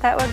That would.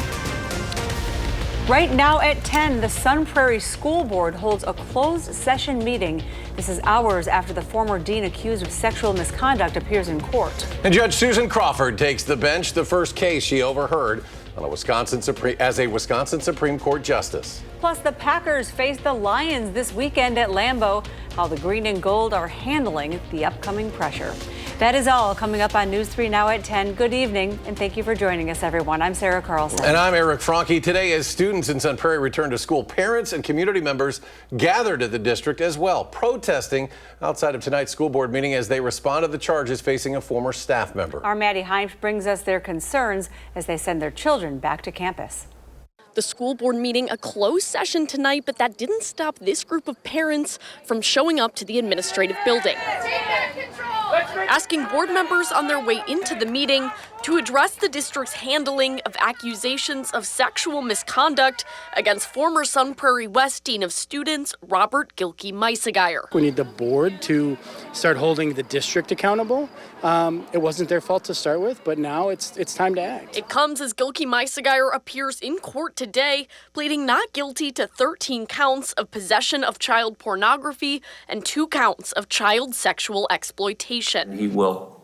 Right now at 10, the Sun Prairie School Board holds a closed session meeting. This is hours after the former dean accused of sexual misconduct appears in court. And Judge Susan Crawford takes the bench, the first case she overheard on a Wisconsin Supreme Court justice. Plus, the Packers face the Lions this weekend at Lambeau. How the green and gold are handling the upcoming pressure. That is all coming up on News 3 Now at 10. Good evening, and thank you for joining us, everyone. I'm Sarah Carlson. And I'm Eric Franke. Today, as students in Sun Prairie return to school, parents and community members gathered at the district as well, protesting outside of tonight's school board meeting as they respond to the charges facing a former staff member. Our Maddie Himes brings us their concerns as they send their children back to campus. The school board meeting a closed session tonight, but that didn't stop this group of parents from showing up to the administrative building, asking board members on their way into the meeting to address the district's handling of accusations of sexual misconduct against former Sun Prairie West Dean of Students Robert Gilkey Meissegeyer. We need the board to start holding the district accountable. It wasn't their fault to start with, but now it's time to act. It comes as Gilkey Meissegeyer appears in court today, pleading not guilty to 13 counts of possession of child pornography and 2 counts of child sexual exploitation. He will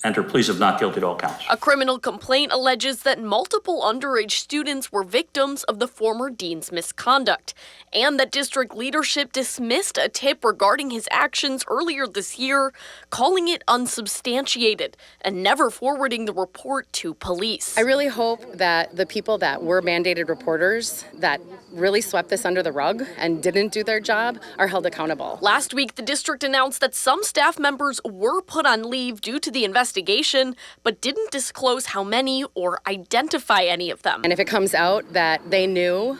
enter pleas of not guilty to all counts. A criminal complaint alleges that multiple underage students were victims of the former dean's misconduct, and that district leadership dismissed a tip regarding his actions earlier this year, calling it unsubstantiated and never forwarding the report to police. I really hope that the people that were mandated reporters that really swept this under the rug and didn't do their job are held accountable. Last week, the district announced that some staff members were put on leave due to the investigation, but didn't disclose how many or identify any of them. And if it comes out that they knew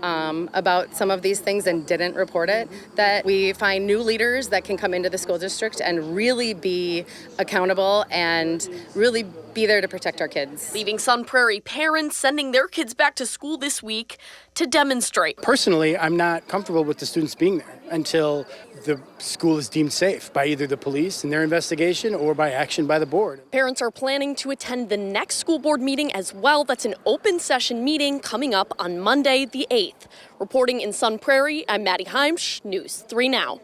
about some of these things and didn't report it, that we find new leaders that can come into the school district and really be accountable and really be there to protect our kids. Leaving Sun Prairie parents sending their kids back to school this week to demonstrate. Personally, I'm not comfortable with the students being there until the school is deemed safe by either the police in their investigation or by action by the board. Parents are planning to attend the next school board meeting as well. That's an open session meeting coming up on Monday, the 8th. Reporting in Sun Prairie, I'm Maddie Himes, News 3 Now.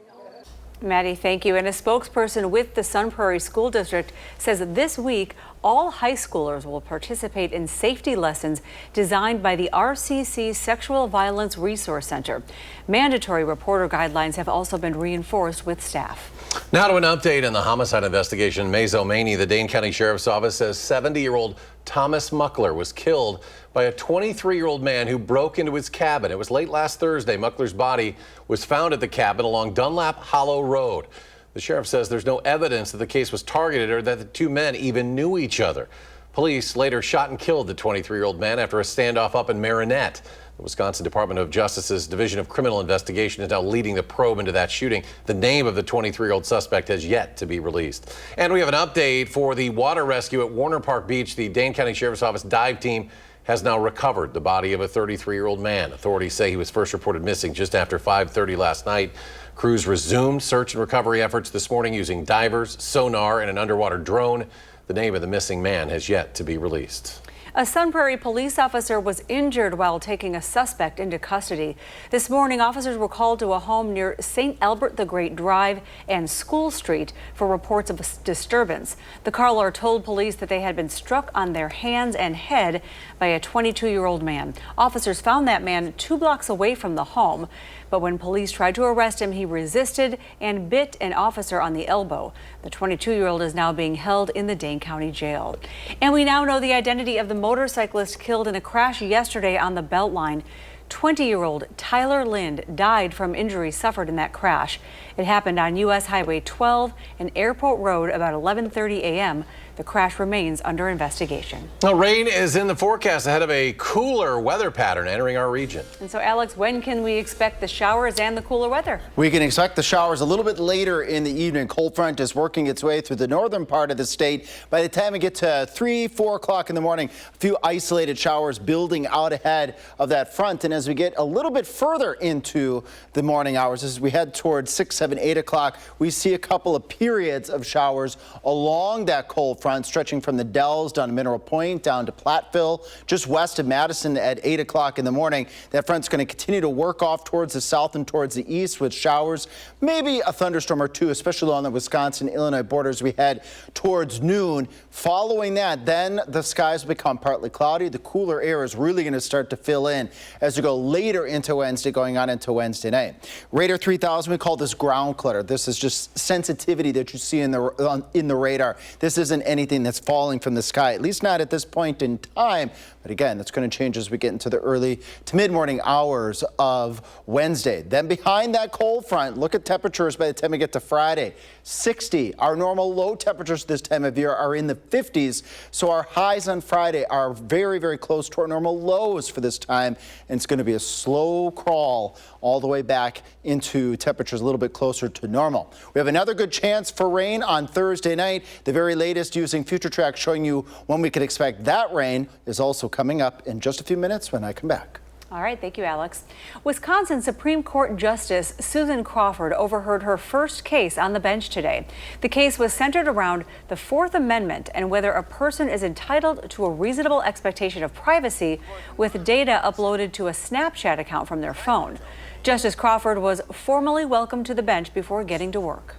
Maddie, thank you. And a spokesperson with the Sun Prairie School District says that this week, all high schoolers will participate in safety lessons designed by the RCC Sexual Violence Resource Center. Mandatory reporter guidelines have also been reinforced with staff. Now to an update on the homicide investigation in Mazo, Maine. The Dane County Sheriff's Office says 70-year-old Thomas Muckler was killed by a 23-year-old man who broke into his cabin. It was late last Thursday. Muckler's body was found at the cabin along Dunlap Hollow Road. The sheriff says there's no evidence that the case was targeted or that the two men even knew each other. Police later shot and killed the 23-year-old man after a standoff up in Marinette. The Wisconsin Department of Justice's Division of Criminal Investigation is now leading the probe into that shooting. The name of the 23-year-old suspect has yet to be released. And we have an update for the water rescue at Warner Park Beach. The Dane County Sheriff's Office dive team has now recovered the body of a 33-year-old man. Authorities say he was first reported missing just after 5:30 last night. Crews resumed search and recovery efforts this morning using divers, sonar, and an underwater drone. The name of the missing man has yet to be released. A Sun Prairie police officer was injured while taking a suspect into custody. This morning, officers were called to a home near St. Albert the Great Drive and School Street for reports of a disturbance. The caller told police that they had been struck on their hands and head by a 22-year-old man. Officers found that man 2 blocks away from the home, but when police tried to arrest him, he resisted and bit an officer on the elbow. The 22-year-old is now being held in the Dane County Jail. And we now know the identity of the motorcyclist killed in a crash yesterday on the Beltline. 20-year-old Tyler Lind died from injuries suffered in that crash. It happened on U.S. Highway 12 and Airport Road about 11:30 a.m. The crash remains under investigation. Now, rain is in the forecast ahead of a cooler weather pattern entering our region. And so, Alex, when can we expect the showers and the cooler weather? We can expect the showers a little bit later in the evening. Cold front is working its way through the northern part of the state. By the time we get to 4 o'clock in the morning, a few isolated showers building out ahead of that front. And as we get a little bit further into the morning hours, as we head towards 6, 7, 8 o'clock, we see a couple of periods of showers along that cold front. front stretching from the Dells down to Mineral Point, down to Platteville, just west of Madison at 8 o'clock in the morning. That front's going to continue to work off towards the south and towards the east with showers, maybe a thunderstorm or two, especially along the Wisconsin-Illinois border as we head towards noon. Following that, then the skies will become partly cloudy. The cooler air is really going to start to fill in as we go later into Wednesday, going on into Wednesday night. Radar 3000, we call this ground clutter. This is just sensitivity that you see in the radar. This isn't anything that's falling from the sky, at least not at this point in time. But again, that's going to change as we get into the early to mid-morning hours of Wednesday. Then behind that cold front, look at temperatures by the time we get to Friday. 60. Our normal low temperatures this time of year are in the 50s. So our highs on Friday are very, very close to our normal lows for this time. And it's going to be a slow crawl all the way back into temperatures a little bit closer to normal. We have another good chance for rain on Thursday night. The very latest using FutureTrack showing you when we can expect that rain is also coming up in just a few minutes when I come back. All right, thank you, Alex. Wisconsin Supreme Court Justice Susan Crawford overheard her first case on the bench today. The case was centered around the Fourth Amendment and whether a person is entitled to a reasonable expectation of privacy with data uploaded to a Snapchat account from their phone. Justice Crawford was formally welcomed to the bench before getting to work.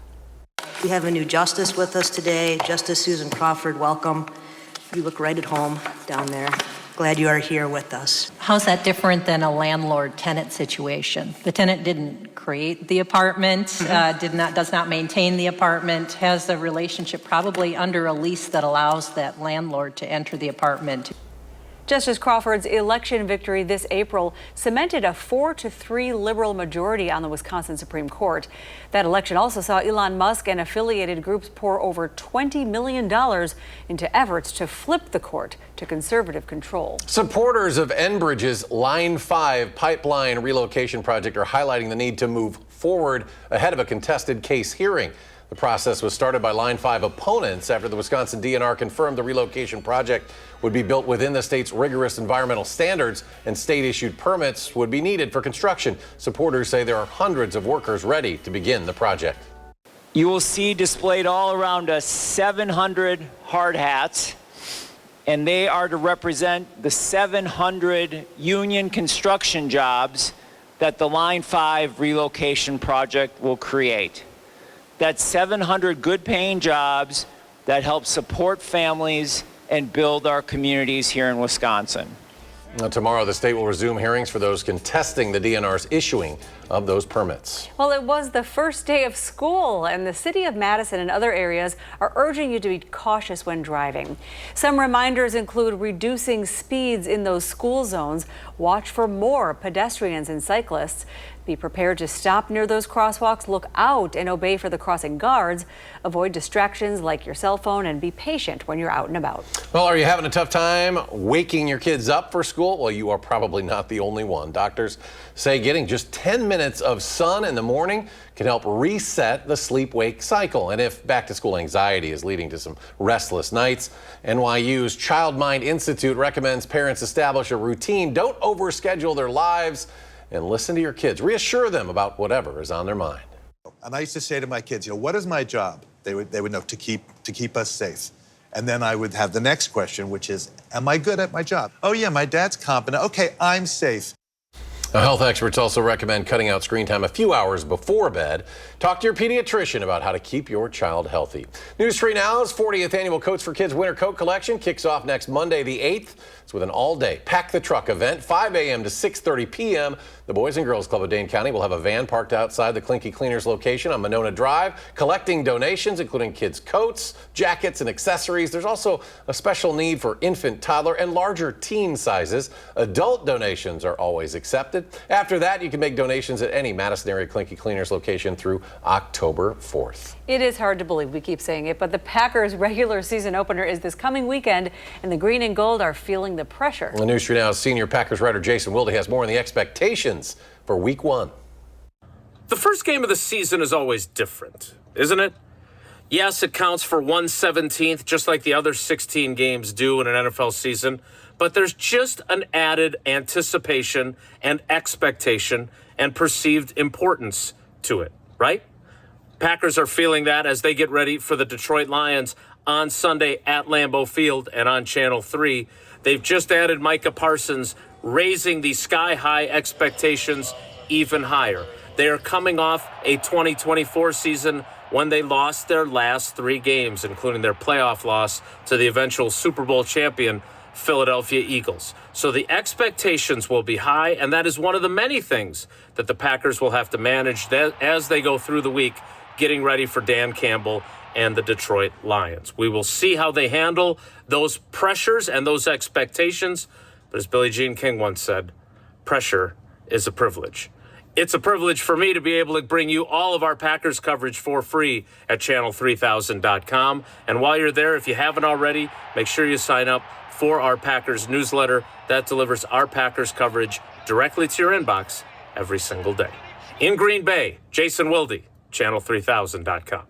We have a new justice with us today. Justice Susan Crawford, welcome. You look right at home down there. Glad you are here with us. How's that different than a landlord-tenant situation? The tenant didn't create the apartment, does not maintain the apartment, has the relationship probably under a lease that allows that landlord to enter the apartment. Justice Crawford's election victory this April cemented a 4-3 liberal majority on the Wisconsin Supreme Court. That election also saw Elon Musk and affiliated groups pour over $20 million into efforts to flip the court to conservative control. Supporters of Enbridge's Line 5 pipeline relocation project are highlighting the need to move forward ahead of a contested case hearing. The process was started by Line 5 opponents after the Wisconsin DNR confirmed the relocation project would be built within the state's rigorous environmental standards and state-issued permits would be needed for construction. Supporters say there are hundreds of workers ready to begin the project. You will see displayed all around us 700 hard hats, and they are to represent the 700 union construction jobs that the Line 5 relocation project will create. That's 700 good-paying jobs that help support families and build our communities here in Wisconsin. Tomorrow, the state will resume hearings for those contesting the DNR's issuing of those permits. Well, it was the first day of school, and the city of Madison and other areas are urging you to be cautious when driving. Some reminders include reducing speeds in those school zones, watch for more pedestrians and cyclists, be prepared to stop near those crosswalks, look out and obey for the crossing guards, avoid distractions like your cell phone, and be patient when you're out and about. Well, are you having a tough time waking your kids up for school? Well, you are probably not the only one. Doctors say getting just 10 minutes of sun in the morning can help reset the sleep-wake cycle. And if back-to-school anxiety is leading to some restless nights, NYU's Child Mind Institute recommends parents establish a routine. Don't overschedule their lives and listen to your kids. Reassure them about whatever is on their mind. And I used to say to my kids, what is my job? They would know to keep us safe. And then I would have the next question, which is, am I good at my job? Oh yeah, my dad's competent. Okay, I'm safe. Now, health experts also recommend cutting out screen time a few hours before bed. Talk to your pediatrician about how to keep your child healthy. News 3 Now's 40th annual Coats for Kids Winter Coat Collection kicks off next Monday, the 8th. It's with an all-day Pack the Truck event, 5 a.m. to 6:30 p.m. The Boys and Girls Club of Dane County will have a van parked outside the Clinky Cleaners location on Monona Drive, collecting donations, including kids' coats, jackets, and accessories. There's also a special need for infant, toddler, and larger teen sizes. Adult donations are always accepted. After that, you can make donations at any Madison area Clinky Cleaners location through October 4th. It is hard to believe we keep saying it, but the Packers' regular season opener is this coming weekend, and the green and gold are feeling the pressure. The News 3 Now's senior Packers writer Jason Wilde has more on the expectations for Week 1. The first game of the season is always different, isn't it? Yes, it counts for 1/17, just like the other 16 games do in an NFL season, but there's just an added anticipation and expectation and perceived importance to it, right? Packers are feeling that as they get ready for the Detroit Lions on Sunday at Lambeau Field and on Channel 3. They've just added Micah Parsons, raising the sky-high expectations even higher. They are coming off a 2024 season when they lost their last 3 games, including their playoff loss to the eventual Super Bowl champion Philadelphia Eagles. So the expectations will be high, and that is one of the many things that the Packers will have to manage as they go through the week, getting ready for Dan Campbell and the Detroit Lions. We will see how they handle those pressures and those expectations. But as Billie Jean King once said, pressure is a privilege. It's a privilege for me to be able to bring you all of our Packers coverage for free at channel3000.com. And while you're there, if you haven't already, make sure you sign up for our Packers newsletter that delivers our Packers coverage directly to your inbox every single day. In Green Bay, Jason Wilde, channel3000.com.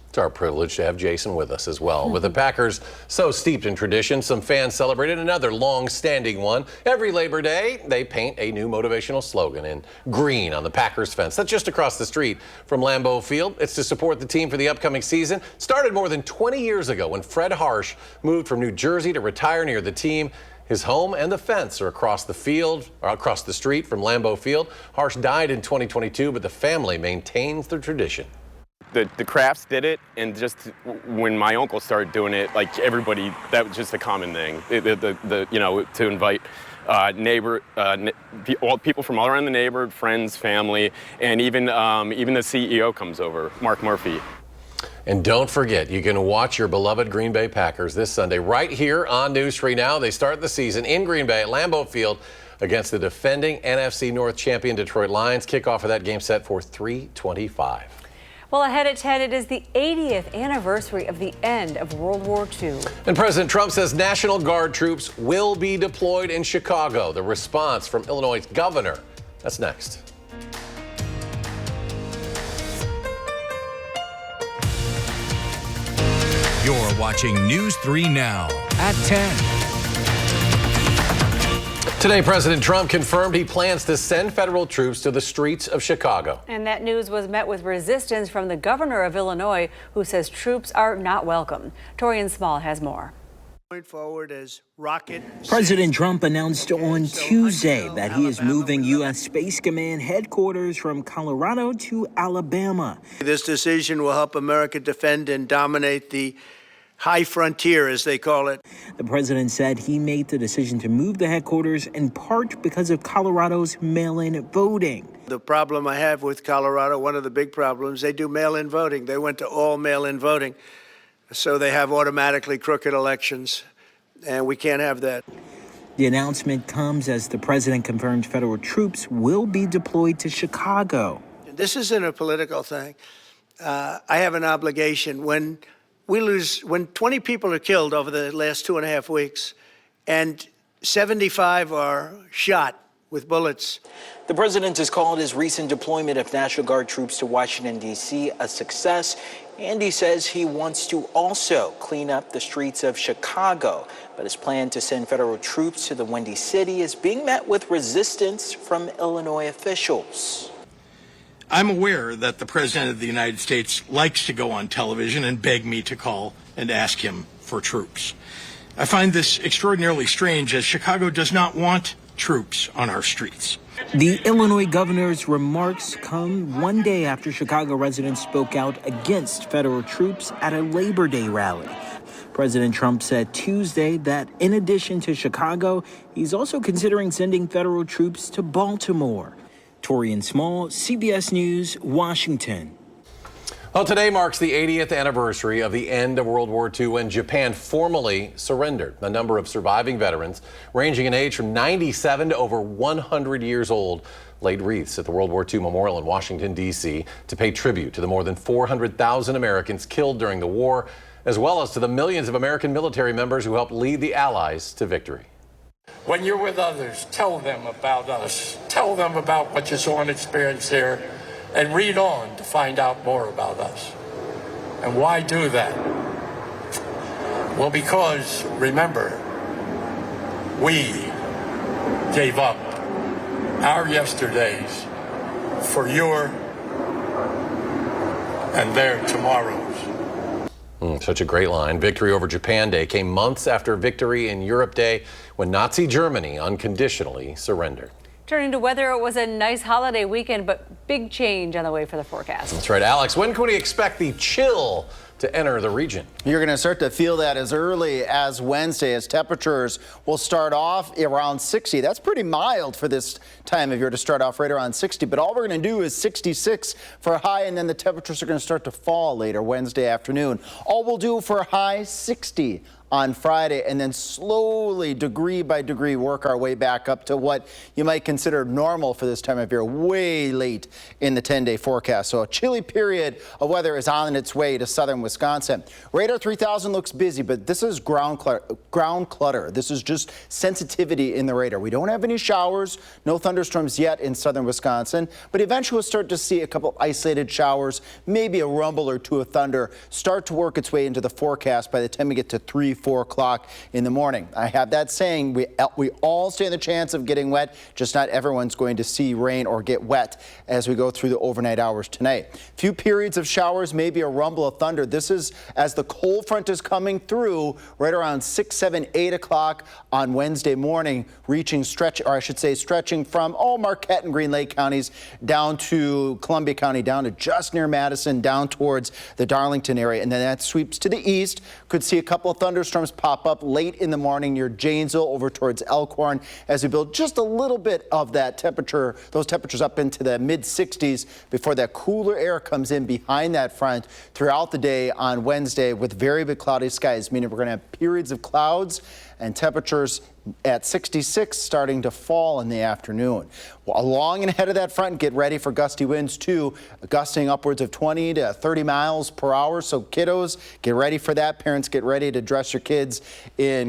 It's our privilege to have Jason with us as well. With the Packers so steeped in tradition, some fans celebrated another long-standing one. Every Labor Day, they paint a new motivational slogan in green on the Packers fence. That's just across the street from Lambeau Field. It's to support the team for the upcoming season. Started more than 20 years ago when Fred Harsh moved from New Jersey to retire near the team. His home and the fence are across the field, or across the street from Lambeau Field. Harsh died in 2022, but the family maintains the tradition. The Crafts did it, and just when my uncle started doing it, like everybody, that was just a common thing. To invite all people from all around the neighborhood, friends, family, and even the CEO comes over, Mark Murphy. And don't forget, you can watch your beloved Green Bay Packers this Sunday right here on News 3 Now. They start the season in Green Bay at Lambeau Field against the defending NFC North champion Detroit Lions. Kickoff of that game set for 3:25. Well, ahead at 10, it is the 80th anniversary of the end of World War II. And President Trump says National Guard troops will be deployed in Chicago. The response from Illinois' governor. That's next. You're watching News 3 Now at 10. Today, President Trump confirmed he plans to send federal troops to the streets of Chicago. And that news was met with resistance from the governor of Illinois, who says troops are not welcome. Torian Small has more. Forward as rocket. President Trump announced on Tuesday that he is moving U.S. Space Command headquarters from Colorado to Alabama. This decision will help America defend and dominate the high frontier, as they call it. The president said he made the decision to move the headquarters in part because of Colorado's mail-in voting. The problem I have with Colorado, one of the big problems, they do mail-in voting. They went to all mail-in voting. So they have automatically crooked elections, and we can't have that. The announcement comes as the president confirmed federal troops will be deployed to Chicago. This isn't a political thing. I have an obligation. When 20 people are killed over the last 2.5 weeks and 75 are shot with bullets. The president has called his recent deployment of National Guard troops to Washington, D.C. a success. And he says he wants to also clean up the streets of Chicago. But his plan to send federal troops to the Windy City is being met with resistance from Illinois officials. I'm aware that the President of the United States likes to go on television and beg me to call and ask him for troops. I find this extraordinarily strange, as Chicago does not want troops on our streets. The Illinois governor's remarks come one day after Chicago residents spoke out against federal troops at a Labor Day rally. President Trump said Tuesday that in addition to Chicago, he's also considering sending federal troops to Baltimore. Torian Small, CBS News, Washington. Well, today marks the 80th anniversary of the end of World War II when Japan formally surrendered. A number of surviving veterans, ranging in age from 97 to over 100 years old, laid wreaths at the World War II Memorial in Washington, D.C. to pay tribute to the more than 400,000 Americans killed during the war, as well as to the millions of American military members who helped lead the Allies to victory. When you're with others, tell them about us. Tell them about what you saw and experienced here, and read on to find out more about us. And why do that? Well, because, remember, we gave up our yesterdays for your and their tomorrows. Such a great line. Victory over Japan Day came months after victory in Europe Day, when Nazi Germany unconditionally surrendered. Turning to weather, it was a nice holiday weekend, but big change on the way for the forecast. That's right, Alex. When can we expect the chill to enter the region? You're going to start to feel that as early as Wednesday, as temperatures will start off around 60. That's pretty mild for this time of year to start off right around 60. But all we're going to do is 66 for a high, and then the temperatures are going to start to fall later Wednesday afternoon. All we'll do for a high 60 on Friday, and then slowly, degree by degree, work our way back up to what you might consider normal for this time of year, way late in the 10-day forecast. So a chilly period of weather is on its way to southern Wisconsin. Radar 3000 looks busy, but this is ground clutter. This is just sensitivity in the radar. We don't have any showers, no thunderstorms yet in southern Wisconsin, but eventually we'll start to see a couple isolated showers, maybe a rumble or two of thunder start to work its way into the forecast by the time we get to 4 o'clock in the morning. I have that saying, we all stand the chance of getting wet, just not everyone's going to see rain or get wet as we go through the overnight hours tonight. Few periods of showers, maybe a rumble of thunder. This is as the cold front is coming through right around 6, 7, 8 o'clock on Wednesday morning, stretching from Marquette and Green Lake counties down to Columbia County, down to just near Madison, down towards the Darlington area, and then that sweeps to the east. Could see a couple of thunderstorms pop up late in the morning near Janesville over towards Elkhorn as we build just a little bit of that temperature, those temperatures up into the mid 60s before that cooler air comes in behind that front throughout the day on Wednesday with very big cloudy skies, meaning we're going to have periods of clouds and temperatures at 66 starting to fall in the afternoon. Along and ahead of that front, get ready for gusty winds too, gusting upwards of 20 to 30 miles per hour. So kiddos, get ready for that. Parents, get ready to dress your kids a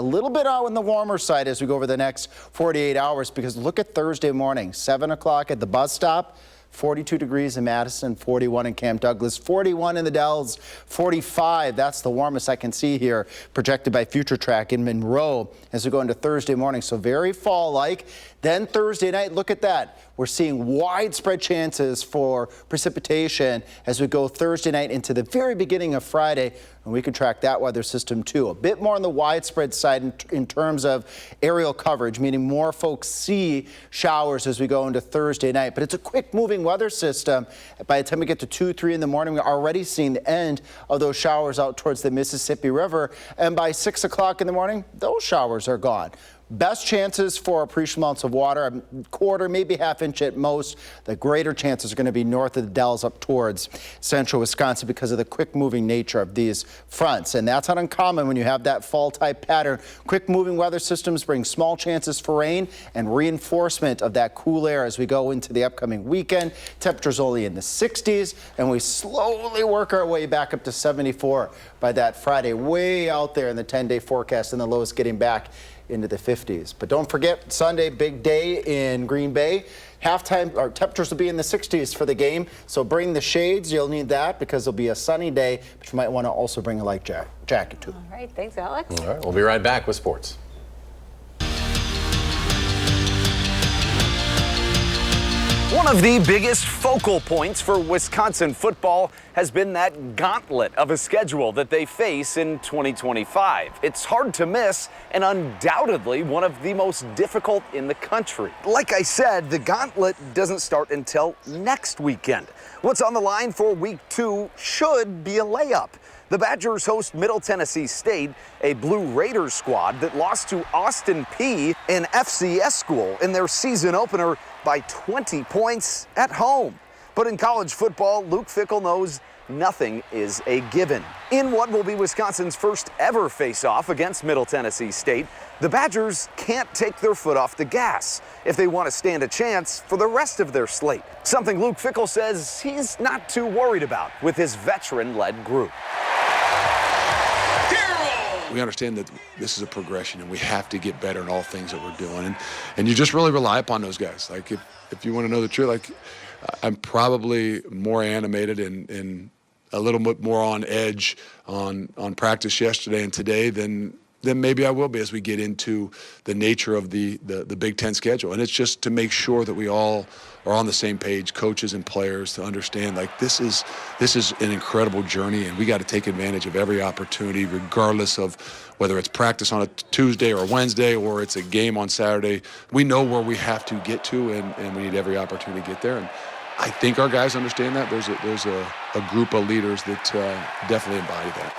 little bit out on the warmer side as we go over the next 48 hours, because look at Thursday morning, 7 o'clock at the bus stop. 42 degrees in Madison, 41 in Camp Douglas, 41 in the Dells, 45. That's the warmest I can see here, projected by Future Track in Monroe as we go into Thursday morning. So very fall-like. Then Thursday night, look at that. We're seeing widespread chances for precipitation as we go Thursday night into the very beginning of Friday, and we can track that weather system too. A bit more on the widespread side in terms of aerial coverage, meaning more folks see showers as we go into Thursday night. But it's a quick moving weather system. By the time we get to 2, 3 in the morning, we're already seeing the end of those showers out towards the Mississippi River. And by 6 o'clock in the morning, those showers are gone. Best chances for appreciable amounts of water, a quarter, maybe half inch at most. The greater chances are going to be north of the Dells up towards central Wisconsin because of the quick moving nature of these fronts. And that's not uncommon when you have that fall type pattern. Quick moving weather systems bring small chances for rain and reinforcement of that cool air as we go into the upcoming weekend. Temperatures only in the 60s, and we slowly work our way back up to 74 by that Friday, way out there in the 10-day forecast, and the lows getting back into the 50s. But don't forget, Sunday, big day in Green Bay. Halftime, our temperatures will be in the 60s for the game, so bring the shades. You'll need that because it'll be a sunny day, but you might want to also bring a light jacket too. All right, thanks, Alex. All right, we'll be right back with sports. One of the biggest focal points for Wisconsin football has been that gauntlet of a schedule that they face in 2025. It's hard to miss and undoubtedly one of the most difficult in the country. Like I said, the gauntlet doesn't start until next weekend. What's on the line for week 2 should be a layup. The Badgers host Middle Tennessee State, a Blue Raiders squad that lost to Austin Peay, an FCS school, in their season opener by 20 points at home. But in college football, Luke Fickell knows nothing is a given. In what will be Wisconsin's first ever face-off against Middle Tennessee State, the Badgers can't take their foot off the gas if they want to stand a chance for the rest of their slate. Something Luke Fickell says he's not too worried about with his veteran-led group. We understand that this is a progression and we have to get better in all things that we're doing. And you just really rely upon those guys. Like if you want to know the truth, like I'm probably more animated and a little bit more on edge on practice yesterday and today than then maybe I will be as we get into the nature of the Big Ten schedule. And it's just to make sure that we all are on the same page, coaches and players, to understand like this is an incredible journey, and we got to take advantage of every opportunity, regardless of whether it's practice on a Tuesday or Wednesday or it's a game on Saturday. We know where we have to get to, and we need every opportunity to get there. And I think our guys understand that. There's a group of leaders that definitely embody that.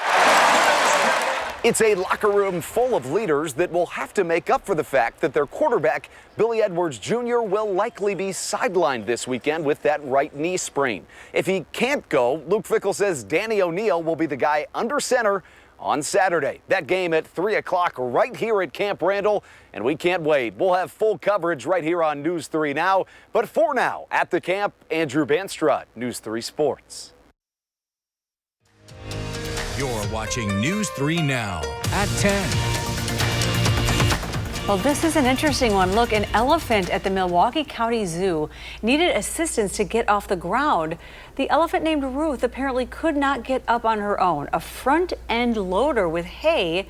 It's a locker room full of leaders that will have to make up for the fact that their quarterback, Billy Edwards Jr., will likely be sidelined this weekend with that right knee sprain. If he can't go, Luke Fickell says Danny O'Neal will be the guy under center on Saturday. That game at 3 o'clock right here at Camp Randall, and we can't wait. We'll have full coverage right here on News 3 Now. But for now, at the camp, Andrew Banstrut, News 3 Sports. You're watching News 3 Now at 10. Well, this is an interesting one. Look, an elephant at the Milwaukee County Zoo needed assistance to get off the ground. The elephant named Ruth apparently could not get up on her own. A front end loader with hay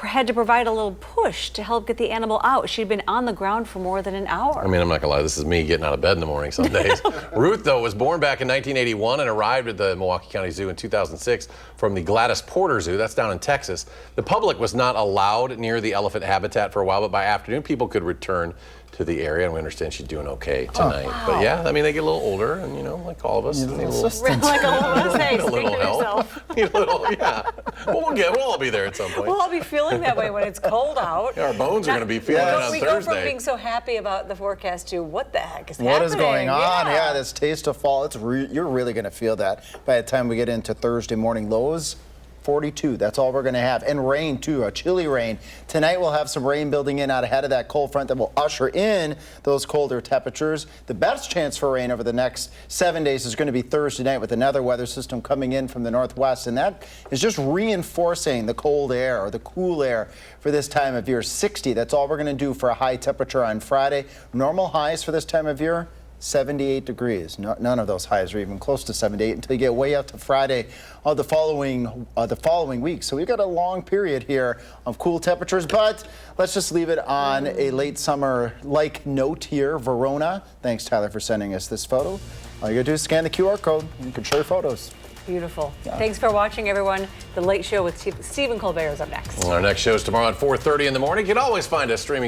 had to provide a little push to help get the animal out. She'd been on the ground for more than an hour. I mean, I'm not gonna lie, this is me getting out of bed in the morning some days. Ruth, though, was born back in 1981 and arrived at the Milwaukee County Zoo in 2006 from the Gladys Porter Zoo. That's down in Texas. The public was not allowed near the elephant habitat for a while, but by afternoon, people could return to the area, and we understand she's doing okay tonight. Oh, wow. But yeah, I mean, they get a little older, and you know, like all of us, need a little assistance. Like all of us, hey, need a speak little for help. yourself. Need a little, yeah. Well, we'll all be there at some point. We'll all be feeling that way when it's cold out. Yeah, our bones are going to be feeling it on We Thursday. go from being so happy about the forecast to what the heck is happening? What is going on? Yeah, this taste of fall. You're really going to feel that by the time we get into Thursday morning. Lows 42. That's all we're going to have. And rain, too, a chilly rain. Tonight we'll have some rain building in out ahead of that cold front that will usher in those colder temperatures. The best chance for rain over the next 7 days is going to be Thursday night with another weather system coming in from the northwest. And that is just reinforcing the cold air or the cool air for this time of year. 60. That's all we're going to do for a high temperature on Friday. Normal highs for this time of year, 78 degrees. None of those highs are even close to 78 until you get way out to Friday of the following week. So we've got a long period here of cool temperatures, but let's just leave it on a late summer-like note here. Verona, thanks Tyler for sending us this photo. All you gotta do is scan the QR code and you can share photos. Beautiful. Yeah. Thanks for watching, everyone. The Late Show with Stephen Colbert is up next. Our next show is tomorrow at 4:30 in the morning. You can always find us streaming